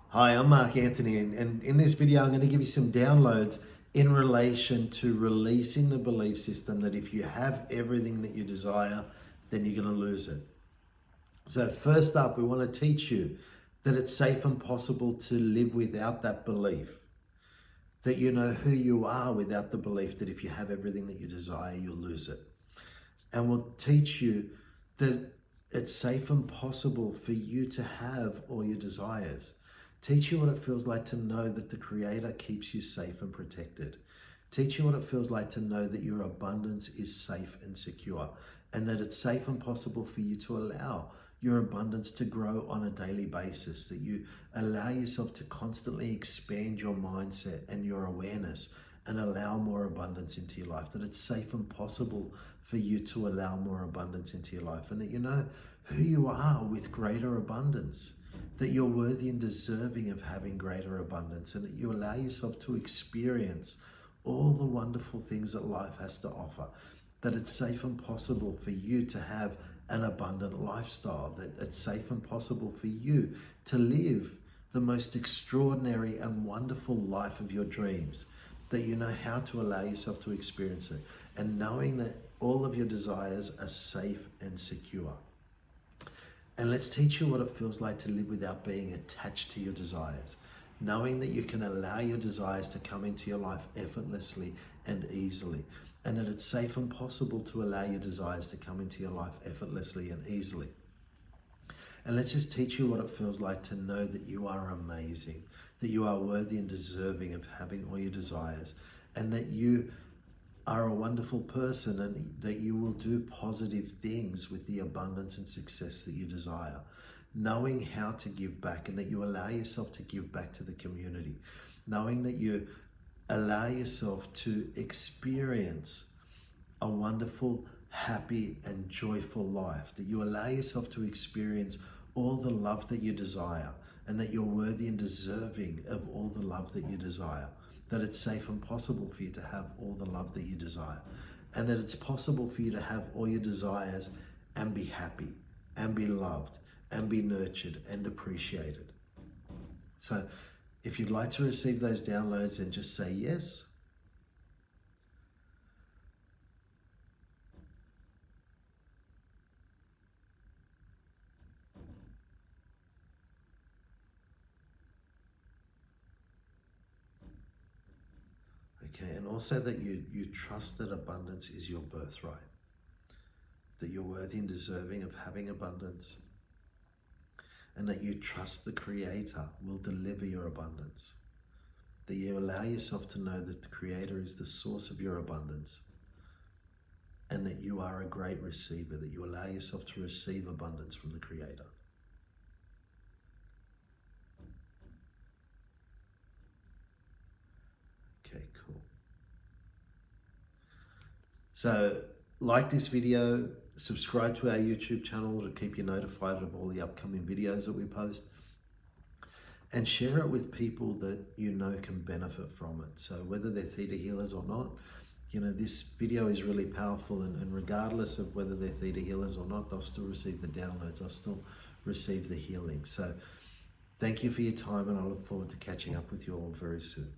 Hi, I'm Mark Anthony, and in this video I'm going to give you some downloads in relation to releasing the belief system that if you have everything that you desire, then you're going to lose it. So first up, we want to teach you that it's safe and possible to live without that belief, that you know who you are without the belief that if you have everything that you desire, you'll lose it. And we'll teach you that it's safe and possible for you to have all your desires. Teach you what it feels like to know that the Creator keeps you safe and protected. Teach you what it feels like to know that your abundance is safe and secure, and that it's safe and possible for you to allow your abundance to grow on a daily basis, that you allow yourself to constantly expand your mindset and your awareness and allow more abundance into your life, that it's safe and possible for you to allow more abundance into your life, and that you know who you are with greater abundance, that you're worthy and deserving of having greater abundance, and that you allow yourself to experience all the wonderful things that life has to offer, that it's safe and possible for you to have an abundant lifestyle, that it's safe and possible for you to live the most extraordinary and wonderful life of your dreams, that you know how to allow yourself to experience it, and knowing that all of your desires are safe and secure. And let's teach you what it feels like to live without being attached to your desires, knowing that you can allow your desires to come into your life effortlessly and easily, and that it's safe and possible to allow your desires to come into your life effortlessly and easily. And let's just teach you what it feels like to know that you are amazing, that you are worthy and deserving of having all your desires, and that you are a wonderful person, and that you will do positive things with the abundance and success that you desire. Knowing how to give back, and that you allow yourself to give back to the community. Knowing that you allow yourself to experience a wonderful, happy and joyful life. That you allow yourself to experience all the love that you desire, and that you're worthy and deserving of all the love that you desire. That it's safe and possible for you to have all the love that you desire, and that it's possible for you to have all your desires and be happy and be loved and be nurtured and appreciated. So if you'd like to receive those downloads, then just say yes. Okay, and also that you trust that abundance is your birthright, that you're worthy and deserving of having abundance, and that you trust the Creator will deliver your abundance, that you allow yourself to know that the Creator is the source of your abundance, and that you are a great receiver, that you allow yourself to receive abundance from the Creator. Okay, cool. So like this video, subscribe to our YouTube channel to keep you notified of all the upcoming videos that we post, and share it with people that you know can benefit from it. So whether they're theta healers or not, you know, this video is really powerful, and regardless of whether they're theta healers or not, they'll still receive the downloads, they'll still receive the healing. So thank you for your time, and I look forward to catching up with you all very soon.